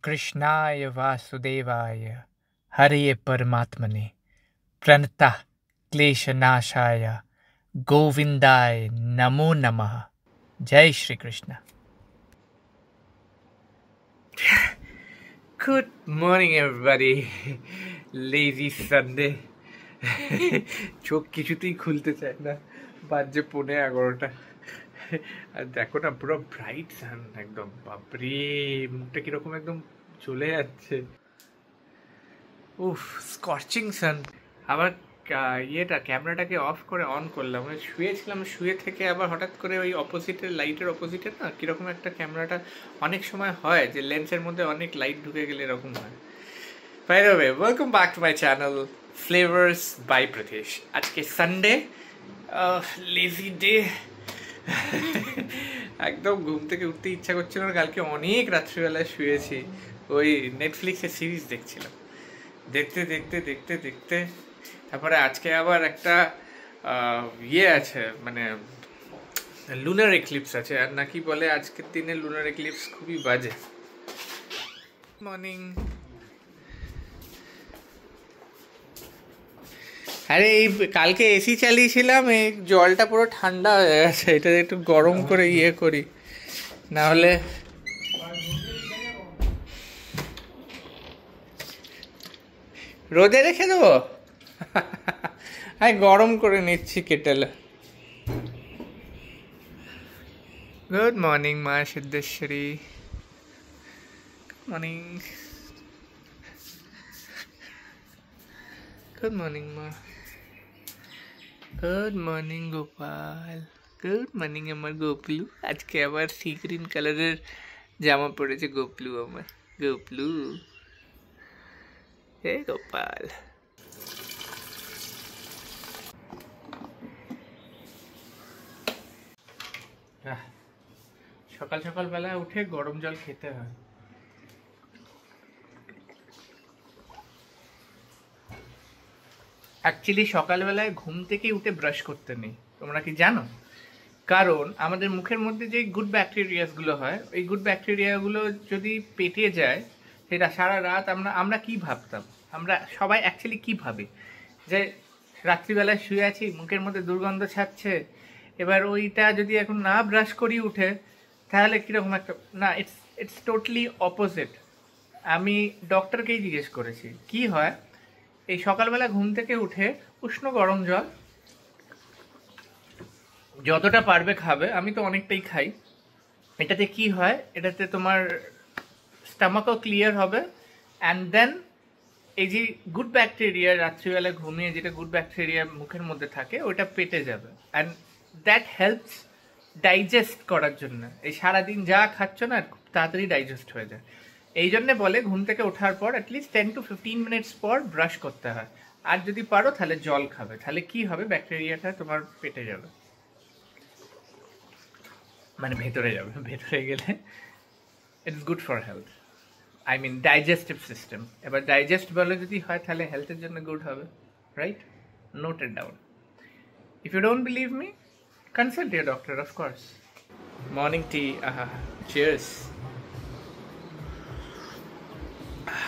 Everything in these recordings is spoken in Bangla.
कृष्णाय वासुदेवाय हरे परमात्मने प्रणतः क्लेशनाशाय गोविंदाय नमो नमः। जय Shri Krishna. Good morning everybody. Lazy Sunday. চোখ কিছুতেই খুলতে চায় না, বাজে 11:15। আর দেখো না, পুরো ব্রাইট সান একদম। বাপরে, মুখটা কিরকম একদম চলে যাচ্ছে। উফ, স্কর্চিং সান। আবার ক্যামেরাটাকে অফ করে অন করলাম, শুয়েছিলাম, শুয়ে থেকে আবার হঠাৎ করে ওই অপোজিটের লাইটের অপোজিটে না কিরকম একটা ক্যামেরাটা অনেক সময় হয় যে লেন্সের মধ্যে অনেক লাইট ঢুকে গেলে এরকম হয়। By the way, welcome back to my channel flavours by Pratish. আজকে সানডে, লেজি ডে। একদম ঘুম থেকে উঠতে ইচ্ছা করছিল না। কালকে অনেক রাত্রিবেলায় শুয়েছি, ওই নেটফ্লিক্সের সিরিজ দেখছিলাম। দেখতে দেখতে দেখতে দেখতে তারপরে আজকে আবার একটা আছে, মানে লুনার এক্লিপস আছে। আর নাকি বলে আজকের দিনে লুনার এক্লিপস খুবই বাজে। মর্নিং। আরে এই কালকে এসি চালিয়েছিলাম, এই জলটা পুরো ঠান্ডা হয়ে গেছে। এটা একটু গরম করে করি, না হলে রোদে রেখে দেবো। আমি গরম করে নিচ্ছি কেটেলে। গুড মর্নিং মা সিদ্ধেশ্বরী। মর্নিং। গুড মর্নিং মা। Good morning Gopal. Good morning আমার গোপলু। আজকে আবার সি গ্রিন কালারের জামা পরেছে গোপলু আমার। গোপলু, হে গোপাল। সকাল সকাল বেলা উঠে গরম জল খেতে হয়। অ্যাকচুয়ালি সকালবেলায় ঘুম থেকে উঠে ব্রাশ করতে নেই, তোমরা কি জানো? কারণ আমাদের মুখের মধ্যে যে গুড ব্যাকটেরিয়াসগুলো হয়, ওই গুড ব্যাকটেরিয়াগুলো যদি পেটে যায়, সেটা সারা রাত আমরা কি ভাবতাম, আমরা সবাই অ্যাকচুয়ালি কি ভাবি যে রাত্রিবেলায় শুয়ে আছি, মুখের মধ্যে দুর্গন্ধ ছাড়ছে, এবার ওইটা যদি এখন না ব্রাশ করি উঠে, তাহলে কীরকম একটা না। It's totally opposite. আমি ডক্টরকেই জিজ্ঞেস করেছি কি হয়। এই সকালবেলা ঘুম থেকে উঠে উষ্ণ গরম জল যতটা পারবে খাবে। আমি তো অনেকটাই খাই। এটাতে কি হয়, এটাতে তোমার স্টমাকও ক্লিয়ার হবে, অ্যান্ড দেন এই যে গুড ব্যাকটেরিয়া রাত্রিবেলা ঘুমিয়ে যেটা গুড ব্যাকটেরিয়া মুখের মধ্যে থাকে, ওটা পেটে যাবে, অ্যান্ড দ্যাট হেল্পস ডাইজেস্ট করার জন্য। এই সারাদিন যা খাচ্ছ না, খুব তাড়াতাড়ি ডাইজেস্ট হয়ে যায়। এই জন্যে বলে ঘুম থেকে ওঠার পর অ্যাটলিস্ট 10 to 15 মিনিটস পর ব্রাশ করতে হয়। আর যদি পারো তাহলে জল খাবে, তাহলে কি হবে, ব্যাকটেরিয়াটা তোমার পেটে যাবে, মানে ভেতরে যাবে। ভেতরে গেলে it's good for health, I mean digestive system. এবার ডাইজেস্ট বলে যদি হয় তাহলে হেলথের জন্য গুড হবে, right? Noted down. If you don't believe me, consult your doctor, of course. Morning tea, cheers.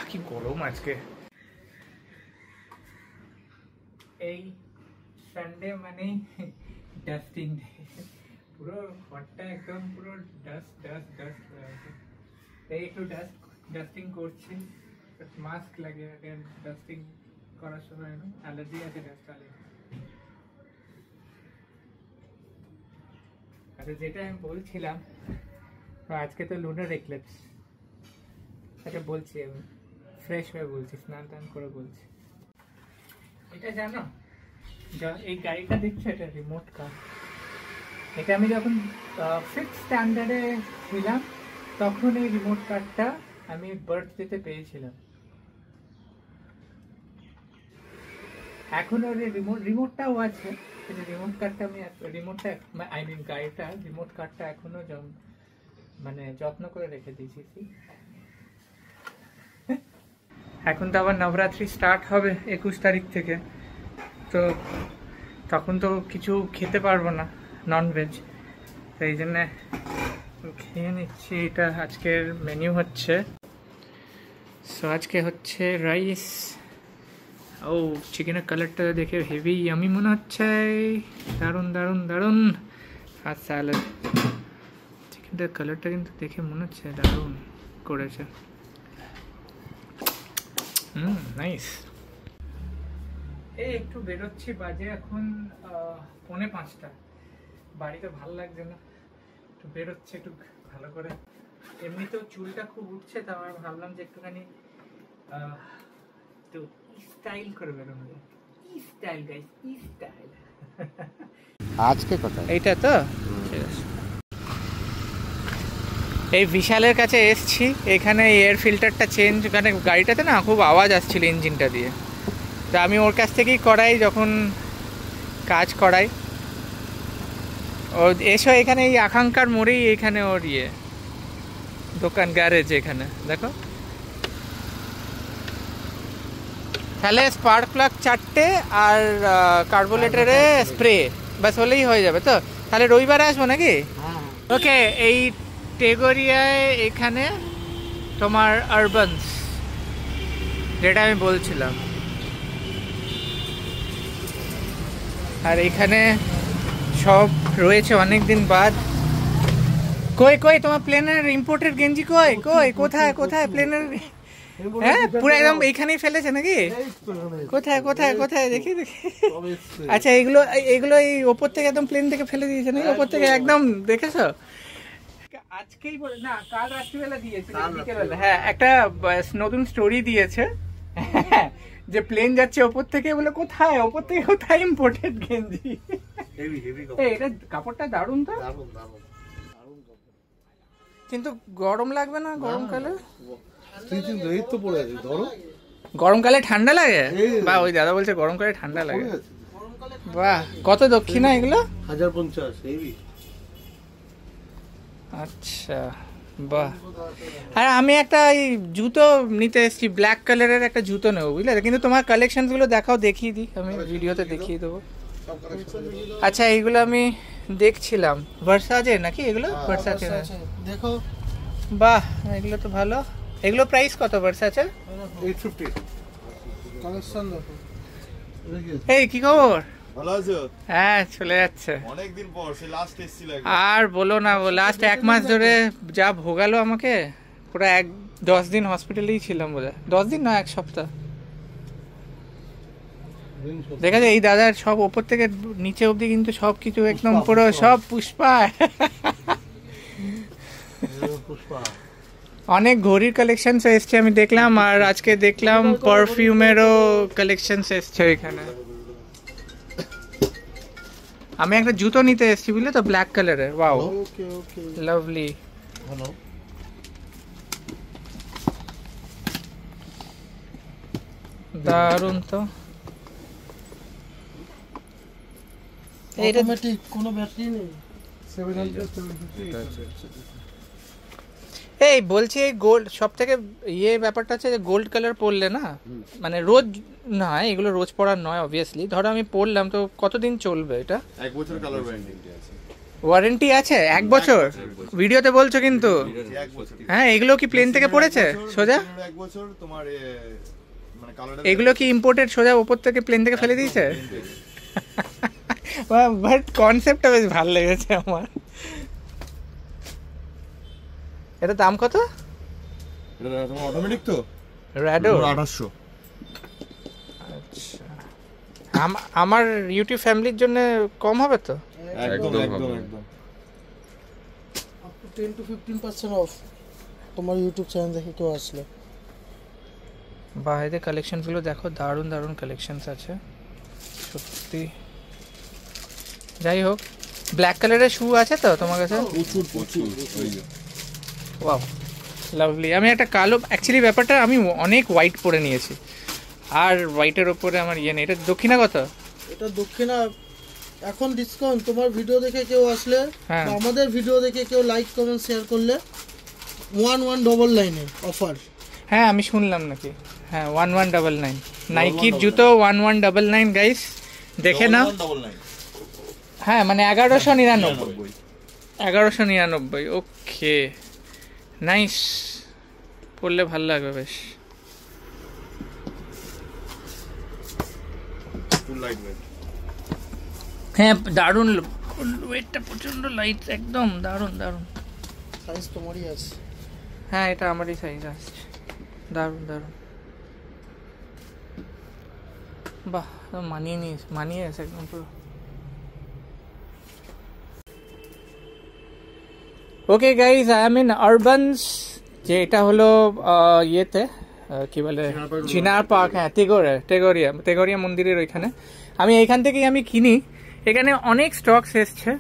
কি গরম আজকে। এই সানডে মানে ডাস্টিং ডে। পুরো ঘরটা একদম পুরো ডাস্ট ডাস্ট ডাস্ট হয়ে আছে। এই একটু ডাস্টিং করছি, মাস্ক লাগিয়ে ডাস্টিং করার সময় অ্যালার্জি আছে, ডাস্ট অ্যালার্জি। আচ্ছা, যেটা আমি বলছিলাম, আজকে তো লুনার এক্লিপস। আচ্ছা বলছি, আমি ফ্রেশ হয়ে বলছি, স্নান টান করে বলছি। এটা জানো, এই গাড়িটা দেখছো, এটা রিমোট কার। এটা আমি যখন 5th স্ট্যান্ডার্ডে ছিলাম, তখন এই রিমোট কারটা আমি বার্থডেতে পেয়েছিলাম। এখন ওর রিমোটটাও আছে, কিন্তু রিমোট কারটা আমি রিমোটটা আই মিন গাড়িটা রিমোট কারটা এখনো মানে যত্ন করে রেখে দিয়েছি। এখন তো আবার নবরাত্রি স্টার্ট হবে 21 তারিখ থেকে, তো তখন তো কিছু খেতে পারবো না ননভেজ, তো এই জন্যে খেয়ে নিচ্ছি। এটা আজকের মেনু হচ্ছে সো আজকে হচ্ছে রাইস। ও চিকেনের কালারটা দেখে হেভি ইয়ামি মনে হচ্ছে, দারুণ দারুণ দারুণ। আর স্যালাড, চিকেনটার কালারটা কিন্তু দেখে মনে হচ্ছে দারুণ করেছে। নাইস। এই একটু বেরোচ্ছি, বাজে এখন 4:45। বাড়িতে ভালো লাগছে না, একটু বেরোচ্ছে একটু ভালো করে। এমনিতেও চুলটা খুব উঠছে, তো আমার ভাবলাম যে একটুখানি একটু স্টাইল করে বেরোনো যায়। Style guys, style. আজকে কোথায়? এইটা তো ঠিক আছে। এই বিশালের কাছে এসছি, এখানে এয়ার ফিল্টারটা চেঞ্জ, মানে গাড়িটাতে না খুব আওয়াজ আসছিল ইঞ্জিনটা দিয়ে, তো আমি ওর কাছ থেকেই করাই যখন কাজ করাই। ও এসো এখানে, এই আকাঙ্ক্ষার মোড়েই এখানে ওর দোকান, গ্যারেজ এখানে দেখো। তাহলে স্পার্ক প্লাগ 4টে আর কার্বোরেটরে স্প্রে, বাস হলেই হয়ে যাবে তো। তাহলে রবিবারে আসবো নাকি? ওকে। এই টেগোরিয়ায় এখানে তোমার আরবানস, যেটা আমি বলছিলাম, আর এখানে সব রয়েছে অনেক দিন বাদ। কই কই তোমার প্লেনের ইম্পোর্টেড গেঞ্জি কই কই? কোথায় কোথায় প্লেনের? হ্যাঁ পুরো একদম এইখানেই ফেলেছে নাকি? কোথায় কোথায় কোথায় দেখি দেখি। আচ্ছা এইগুলো এইগুলো এই ওপর থেকে একদম প্লেন থেকে ফেলে দিয়েছে নাকি? ওপর থেকে একদম দেখেছো? আজকেই বলে না, কাল রাত্রিবেলা দিয়েছে বিকেলবেলা। হ্যাঁ একটা নতুন স্টোরি দিয়েছে যে প্লেন যাচ্ছে ওপর থেকে, বলে কোথায় ওপর থেকে কোথায় ইম্পোর্টেড গেঞ্জি। এটা কাপড়টা দারুণ তো, কিন্তু গরম লাগবে না গরমকালে? গরমকালে ঠান্ডা লাগে? বা ওই দাদা বলছে গরমকালে ঠান্ডা লাগে। বাহ, কত দক্ষিণা এগুলো? 1050। আচ্ছা বাহ। আর আমি একটা এই জুতো নিতে এসেছি, ব্ল্যাক কালারের একটা জুতো নেবো বুঝলে, কিন্তু তোমার কালেকশন গুলো দেখাও, দেখিয়ে দিই, আমি ভিডিওতে দেখিয়ে দেবো। আচ্ছা এইগুলো আমি দেখছিলাম, ভার্সাচে নাকি এগুলো? ভার্সাচে দেখো। বাহ এগুলো তো ভালো। এগুলো প্রাইস কত ভার্সাচে? 850। কালেকশন দেখো। এই কি খবর? ভালো আছো? হ্যাঁ চলে যাচ্ছে। অনেকদিন পর, সে লাস্ট এসেছিল। আর বলো না, লাস্ট 1 মাস ধরে যা ভোগালো আমাকে, পুরো 10 দিন হসপিটালেই ছিলাম বোধহয়। 10 দিন না, 1 সপ্তাহ। দেখা যায় এই দাদার সব ওপর থেকে নিচে অবধি কিন্তু সবকিছু একদম পুরো সব পুষ্পা। অনেক ঘড়ির কালেকশন এসছে আমি দেখলাম, আর আজকে দেখলাম পারফিউমেরও কালেকশন এসছে এখানে। আমি একটা জুতো নিতে এসেছি বুঝলে তো, ব্ল্যাক কালারের। ওয়াও ওকে ওকে, লাভলি। ভালো। দারুণ তো। অটোমেটিক, কোনো ব্যাটারি নেই। 750। এই বলছি এই গোল্ড সব থেকে ব্যাপারটা হচ্ছে যে গোল্ড কালার পরলে না, মানে রোজ না, এগুলো রোজ পরার নয় অবভিয়াসলি। ধরো আমি পরলাম তো কতদিন চলবে এটা? 1 বছর কালার ওয়ারেন্টি আছে। ওয়ারেন্টি আছে 1 বছর? ভিডিওতে বলছো কিন্তু। 1 বছর। হ্যাঁ এগুলো কি প্লেন থেকে পড়েছে সোজা? 1 বছর তোমার মানে কালারটা। এগুলো কি ইম্পোর্টেড সোজা ওপর থেকে প্লেন থেকে ফেলে দিয়েছে? বাট কনসেপ্টটা বেশ ভালো লেগেছে আমার। এটা দাম কত? এটা তোমার অটোমেটিক তো? র্যাডো 2800। আচ্ছা, আমার ইউটিউব ফ্যামিলির জন্য কম হবে তো? একদম একদম একদম। আপ টু 10 to 15% অফ তোমার ইউটিউব চ্যানেল দেখে কেউ আসলে। বাইরে কালেকশনগুলো দেখো, দারুণ দারুণ কালেকশনস আছে সত্যি। যাই হোক, ব্ল্যাক কালারের শু আছে তো তোমার কাছে? প্রচুর প্রচুর। Wow lovely. আমি একটা কালো, অ্যাকচুয়ালি ব্যাপারটা আমি অনেক হোয়াইট পরে নিয়েছি, আর হোয়াইটের ওপরে আমার নেই। এটা দক্ষিণা কত? এটা দক্ষিণা এখন ডিসকাউন্ট। তোমার ভিডিও দেখে কেউ আসলে, হ্যাঁ। বা আমাদের ভিডিও দেখে কেউ লাইক কমেন্ট শেয়ার করলে 1199 অফার। হ্যাঁ আমি শুনলাম নাকি। হ্যাঁ 1199 নাইকির জুতো 1199 গাইস, দেখে নাও। 1199। হ্যাঁ মানে 1199। 1199 ওকে নাইস, পড়লে ভালো লাগবে বেশ। Light weight. হ্যাঁ দারুণ, ওয়েটটা প্রচন্ড লাইট, একদম দারুণ দারুণ। সাইজ তোমারই আছে। হ্যাঁ এটা আমারই সাইজ আসছে, দারুণ দারুণ। বাহ মানিয়ে আছে একদম পুরো। Okay guys, I am in urbans, যে এটা হলো ইয়েতে কি বলে চিনার পার্ক, হ্যাঁ তেগোরিয়া মন্দিরের ওইখানে। আমি এইখান থেকেই আমি কিনি, এখানে অনেক স্টকস এসছে,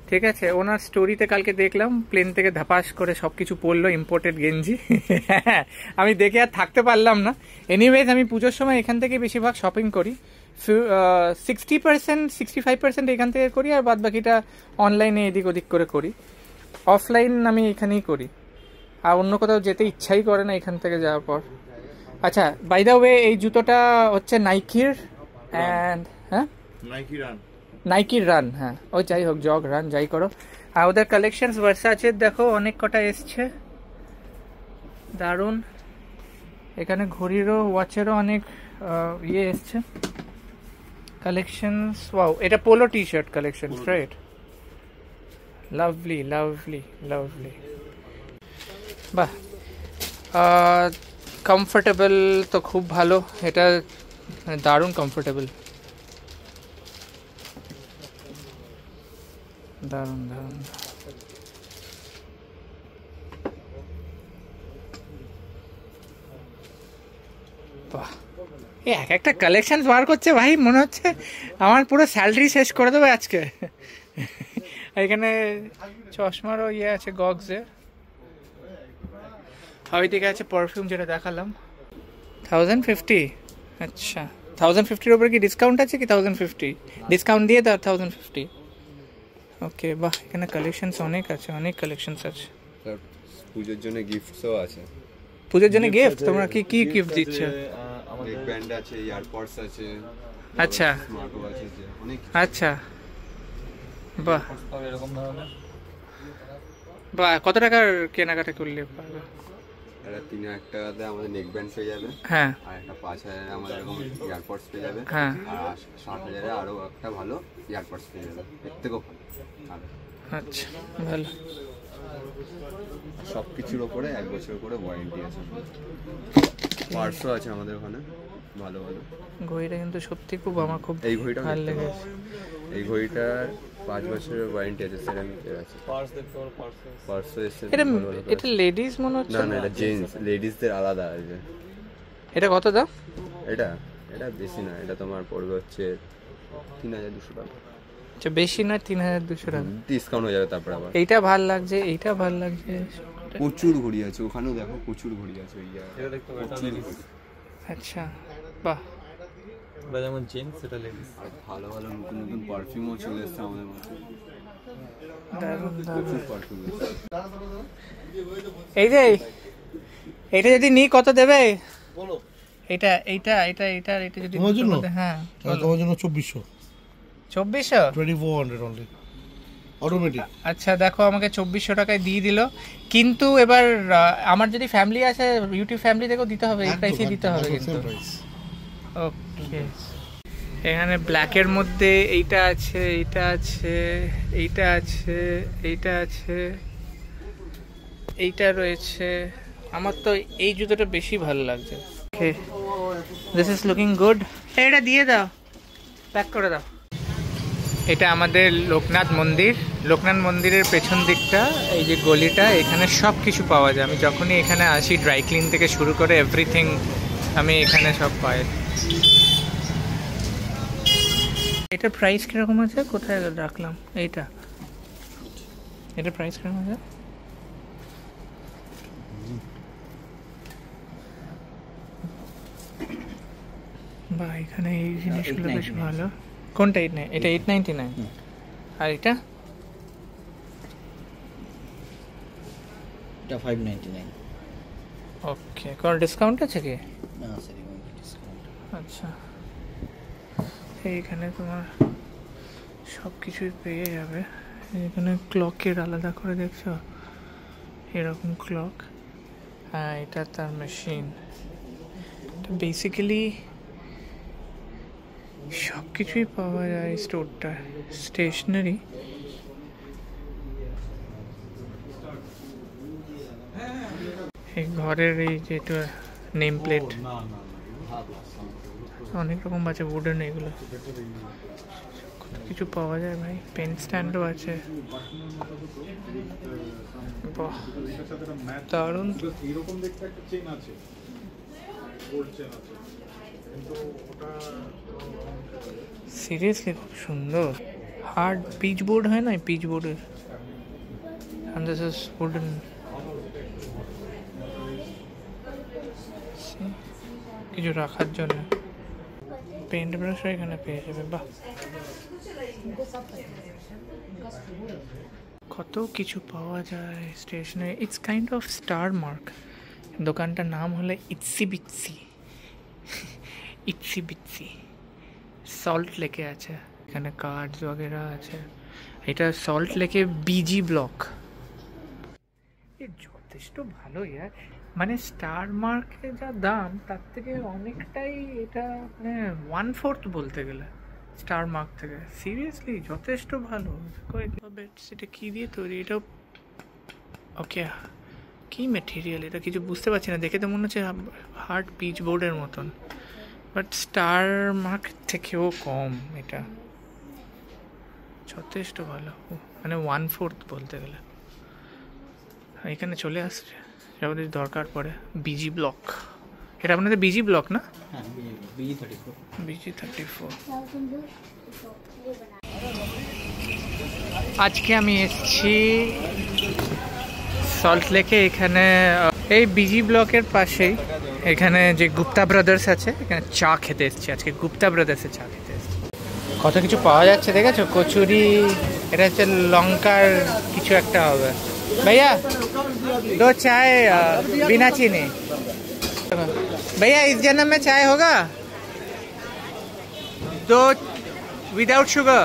ঠিক আছে। ওনার স্টোরিতে কালকে দেখলাম প্লেন থেকে ধাপাস করে সবকিছু পড়লো, ইম্পোর্টেড গেঞ্জি। আমি দেখে আর থাকতে পারলাম না। এনিওয়েজ আমি পুজোর সময় এখান থেকে বেশিরভাগ শপিং করি, 65% এখান থেকে করি, আর বাদ বাকিটা অনলাইনে এদিক ওদিক করে করি। অফলাইন আমি এখানেই করি, আর অন্য কোথাও যেতে ইচ্ছাই করে না এখান থেকে যাওয়ার পর। আচ্ছা বাই দ্য ওয়ে, এই জুতোটা হচ্ছে নাইকির, অ্যান্ড হ্যাঁ নাইকির রান, হ্যাঁ ওই যাই হোক, জগ রান যাই করো। আর ওদের কালেকশনস ভার্সাচের দেখো অনেক কটা এসছে, দারুণ। এখানে ঘড়িরও ওয়াচেরও অনেক ইয়ে এসছে কালেকশনস। ওয়াও, এটা polo T shirt collection, right? Lovely lovely lovely. বাহ, কমফোর্টেবল তো খুব ভালো, এটা দারুণ কমফোর্টেবল, দারুণ দারুণ। বাহ, এক একটা কালেকশন বার করছে ভাই, মনে হচ্ছে আমার পুরো স্যালারি শেষ করে দেবে আজকে। এখানে চশমারও ইয়ে আছে, গগসের। ওইদিকে আছে পারফিউম, যেটা দেখালাম 1050। আচ্ছা 1050-এর উপরে কি ডিসকাউন্ট আছে কি? 1050 ডিসকাউন্ট দিয়ে দাও 1050। ওকে বাহ, এখানে কালেকশনস অনেক আছে, অনেক কালেকশনস আছে। পুজোর জন্য গিফটসও আছে। পুজোর জন্য গিফট তোমরা কি কি গিফট দিচ্ছ? আমাদের ব্যান্ড আছে, ইয়ারপডস আছে, আচ্ছা স্মার্ট ওয়াচ আছে, অনেক। আচ্ছা বাহ বাহ, কত টাকার কেনাকাটা করলে পারবে? এটা 3000 টাকাতে আমাদের নেক ব্যান্ড পেয়ে যাবে, হ্যাঁ, আর একটা 5000 আমাদের এরকম ইয়ারপডস পেয়ে যাবে, হ্যাঁ, আর 60,000 আরো একটা ভালো ইয়ারপডস পেয়ে যাবে, এর থেকেও ভালো। আচ্ছা ভালো। সব কিছুর ওপরে 1 বছর করে ওয়ারেন্টি আছে। পার্সও আছে আমাদের ওখানে ভালো ভালো। ঘড়িটা কিন্তু সত্যি খুব, আমার খুব এই ঘড়িটা ভালো লেগেছে। এই ঘড়িটার 5 বছরের ওয়ারেন্টি আছে, সেরামিকের আছে। পার্সও এসে এটা এটা লেডিস মনে হচ্ছে। না না, এটা জেন্টস, লেডিসদের আলাদা আছে। এটা কত দাম? এটা বেশি না, এটা তোমার পড়বে হচ্ছে 3200 টাকা। আচ্ছা বেশি না, 3200 টাকা ডিসকাউন্ট হয়ে যাবে তারপর আবার। এইটা ভাল লাগছে, এইটা ভাল লাগছে। প্রচুর ঘড়ি আছে ওখানেও, দেখো প্রচুর ঘড়ি আছে ওই জায়গায়। আচ্ছা বাহ, যেমন জেন্টস সেটা লেডিস। আর ভালো ভালো নতুন নতুন পারফিউমও চলে এসছে আমাদের মধ্যে, দারুণ দারুণ। প্রচুর পারফিউম এসছে। এই যে এটা যদি নি কত দেবে? বলো এটা এইটা এটা এটা এটা যদি তোমার জন্য? হ্যাঁ তোমার জন্য 2400, 2400। 2400 অনলি অটোমেটিক। আচ্ছা দেখো আমাকে 2400 টাকায় দিয়ে দিল, কিন্তু এবার আমার যদি ফ্যামিলি আছে, ইউটিউব ফ্যামিলি থেকেও দিতে হবে, এই প্রাইসে দিতে হবে কিন্তু। ওকে, এখানে ব্ল্যাকের মধ্যে এইটা আছে, এইটা আছে, এইটা আছে, এইটা আছে, এইটা রয়েছে। আমার তো এই জুতোটা বেশি ভালো লাগছে। ওকে, দিস ইজ লুকিং গুড। এটা দিয়ে দাও, প্যাক করে দাও। এটা আমাদের লোকনাথ মন্দিরের পেছন দিকটা, এই যে গলিটা, এখানে সব কিছু পাওয়া যায়। আমি যখনই এখানে আসি, ড্রাই ক্লিন থেকে শুরু করে এভরিথিং আমি এখানে সব পাই। এটার প্রাইস কিরকম আছে? কোথায় রাখলাম এইটা? এটার প্রাইস কিরকম আছে? বা এখানে এই জিনিসগুলো বেশ ভালো। কোনটা? এটা 899। আর এটা 599। ওকে, কোনো ডিসকাউন্ট আছে কি? না স্যার, ডিসকাউন্ট। আচ্ছা, এইখানে তোমার সব কিছুই পেয়ে যাবে। এখানে ক্লকের আলাদা করে দেখছো, এরকম ক্লক। হ্যাঁ, এটা তার মেশিন। বেসিক্যালি সব কিছুই পাওয়া যায় স্টোরটা, স্টেশনারি। এই ঘরের এই যেটা নেম প্লেট, অনেক রকম আছে, উডেন, এগুলো কত কিছু পাওয়া যায় ভাই। পেন স্ট্যান্ডও আছে, বাহ দারুণ। সিরিয়াসলি খুব সুন্দর। হার্ড পিচ বোর্ড হয় না, পিচ বোর্ডের, and this is wooden. কিছু রাখার জন্য পেন্ট ব্রাশও এখানে পেয়ে যাবে। বাহ, কত কিছু পাওয়া যায় stationery. It's kind of star mark. দোকানটার নাম হলো ইটসি বিটসি। ইটসি বিটসি সল্ট লেকে আছে, এখানে কার্ডস वगैरह আছে। এটা সল্ট লেকে বিজি ব্লক। এ যথেষ্ট ভালো ইয়ার, মানে স্টার মার্কে যা দাম তার থেকে অনেকটাই এটা মানে 1/4 বলতে গেলে স্টার মার্ক থেকে। সিরিয়াসলি যথেষ্ট ভালো। সেটা কী দিয়ে তৈরি? এটা ওকে, কী মেটেরিয়াল এটা কিছু বুঝতে পারছি না, দেখে তো মনে হচ্ছে হার্ড পিচ বোর্ডের মতন, বাট স্টার মার্ক থেকেও কম। এটা যথেষ্ট ভালো, মানে 1/4 বলতে গেলে। এখানে চলে আসছে যাদের দরকার পড়ে। বিজি ব্লক, এটা আপনাদের বিজি ব্লক না? হ্যাঁ, BG34। BG34। আজকে আমি এসেছি সল্ট লেকে। এখানে এই বিজি ব্লকের পাশেই এখানে যে গুপ্তা ব্রাদার্স আছে, এখানে চা খেতে এসেছি আজকে। গুপ্তা ব্রাদার্সে চা খেতে এসেছি। কত কিছু পাওয়া যাচ্ছে দেখেছো, কচুরি, এটা হচ্ছে লঙ্কার কিছু একটা হবে। भैया 2 चाय बिना चीनी। भैया इस जन्म में चाय होगा? 2 विदाउट शुगर।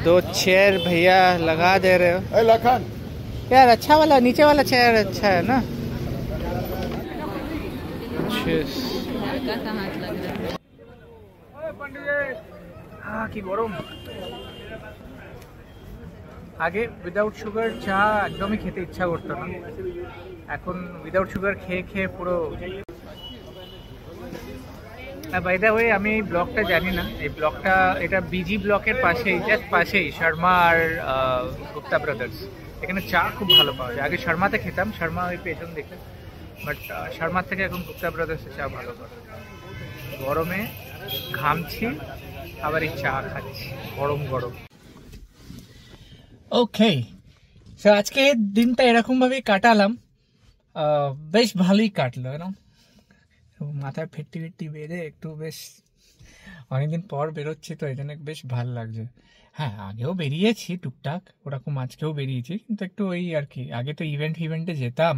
2 चेयर भैया लगा दे रहे हो लखन। यार। अच्छा वाला नीचे वाला चेयर अच्छा है ना? हाँ की गरम। আগে উইদাউট সুগার চা একদমই খেতে ইচ্ছা করতো না, এখন উইদাউট সুগার খেয়ে খেয়ে পুরো। বাই দ্য ওয়ে, আমি এই ব্লকটা জানি না, এই ব্লকটা এটা বিজি ব্লকের পাশেই, জাস্ট পাশেই শর্মা আর গুপ্তা ব্রাদার্স। এখানে চা খুব ভালো পাওয়া যায়। আগে শর্মাতে খেতাম, শর্মা ওই পেছন দেখে, বাট শর্মার থেকে এখন গুপ্তা ব্রাদার্সের চা ভালো পাওয়া। গরমে ঘামছি, আবার এই চা খাচ্ছি গরম গরম। ওকে, সো আজকে দিনটা এরকমভাবেই কাটালাম, বেশ ভালোই কাটলো। মাথায় ফিরতি ফিরতি বেঁধে একটু বেশ অনেকদিন পর বেরোচ্ছি, তো এই জন্য বেশ ভালো লাগছে। হ্যাঁ, আগেও বেরিয়েছি টুকটাক ওরকম, আজকেও বেরিয়েছি, কিন্তু একটু ওই আর কি, আগে তো ইভেন্টে যেতাম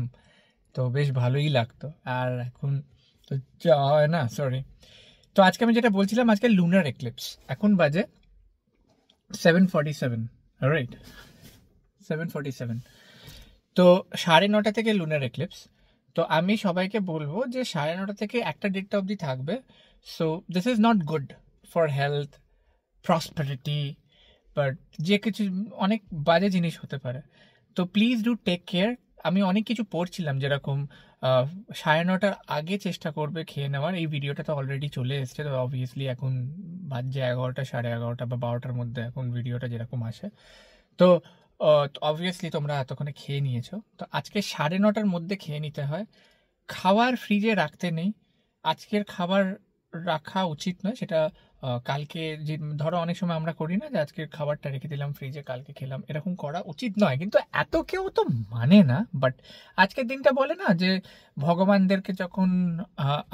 তো বেশ ভালোই লাগতো, আর এখন তো যাওয়া হয় না। সরি। তো আজকে আমি যেটা বলছিলাম, আজকে লুনার এক্লিপস। এখন বাজে 7:47, রাইট? 7:47। তো 9:30 থেকে লুনার এক্লিপস। তো আমি সবাইকে বলবো যে 9:30 থেকে 1:30 অবধি থাকবে। So this is not good for health, prosperity, but যে কিছু অনেক বাজে জিনিস হতে পারে। তো প্লিজ ডু টেক কেয়ার। আমি অনেক কিছু পড়ছিলাম, যেরকম 9:30 আগে চেষ্টা করবে খেয়ে নেওয়ার। এই ভিডিওটা তো অলরেডি চলে এসছে, তো অবভিয়াসলি এখন বাজে 11টা, 11:30 বা 12টার মধ্যে এখন ভিডিওটা যেরকম আসে। তো অবভিয়াসলি তোমরা এতক্ষণে খেয়ে নিয়েছো, তো আজকে 9:30টার মধ্যে খেয়ে নিতে হয়। খাবার ফ্রিজে রাখতে নেই, আজকের খাবার রাখা উচিত নয়। সেটা কালকে, যে ধরো অনেক সময় আমরা করি না যে আজকের খাবারটা রেখে দিলাম ফ্রিজে, কালকে খেলাম, এরকম করা উচিত নয়। কিন্তু এত কেউ তো মানে না, বাট আজকের দিনটা বলে না যে ভগবানদেরকে যখন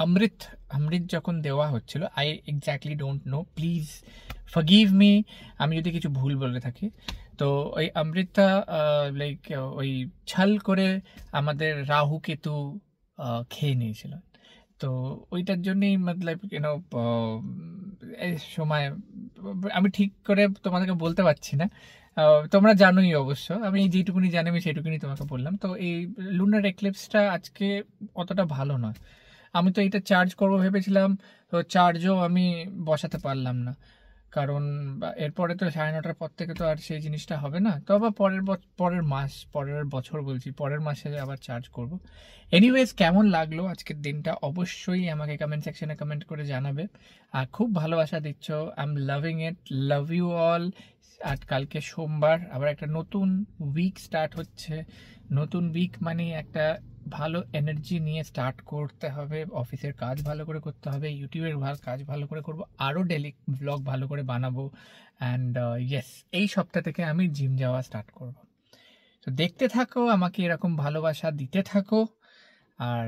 অমৃত যখন দেওয়া হচ্ছিল, I exactly don't know, please forgive me আমি যদি কিছু ভুল বলে থাকি। তো ওই অমৃতটা লাইক ওই ছাল করে আমাদের রাহু কেতু খেয়ে নিয়েছিল। তো ওইটার জন্যই মতলব সময় আমি ঠিক করে তোমাদেরকে বলতে পারছি না, তোমরা জানোই অবশ্য। আমি যেটুকুনি জানি আমি সেটুকুনি তোমাকে বললাম। তো এই লুনার এক্লিপসটা আজকে অতটা ভালো নয়। আমি তো এটা চার্জ করবো ভেবেছিলাম, তো চার্জও আমি বসাতে পারলাম না, কারণ এরপরে তো 9:30টার পর থেকে তো আর সেই জিনিসটা হবে না। তো আবার পরের বছর বলছি, পরের মাসে আবার চার্জ করব। এনিওয়েজ, কেমন লাগলো আজকের দিনটা অবশ্যই আমাকে কমেন্ট সেকশনে কমেন্ট করে জানাবে। আর খুব ভালোবাসা দিচ্ছ, I am loving it, love you all. আর কালকে সোমবার, আবার একটা নতুন উইক স্টার্ট হচ্ছে। নতুন উইক মানে একটা ভালো এনার্জি নিয়ে স্টার্ট করতে হবে, অফিসের কাজ ভালো করে করতে হবে, ইউটিউবের কাজ ভালো করে করব, আরও ডেলি ব্লগ ভালো করে বানাবো। অ্যান্ড ইয়েস, এই সপ্তাহ থেকে আমি জিম যাওয়া স্টার্ট করব। তো দেখতে থাকো, আমাকে এরকম ভালোবাসা দিতে থাকো। আর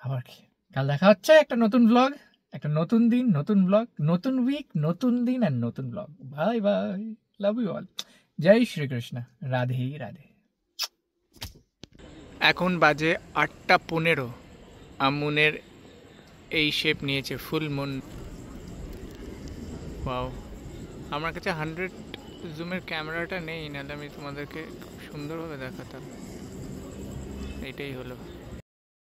আবার কি, কাল দেখা হচ্ছে একটা নতুন ব্লগ, একটা নতুন দিন, নতুন ব্লগ, নতুন উইক, নতুন দিন আর নতুন blog. Bye bye, love you all, জয় শ্রীকৃষ্ণ, রাধে রাধে। এখন বাজে 8:15। আমুনের এই শেপ নিয়েছে, ফুল মুন। ওয়াও, আমার কাছে 100 জুমের ক্যামেরাটা নেই, নাহলে আমি তোমাদেরকে সুন্দরভাবে দেখাতাম। এইটাই হলো।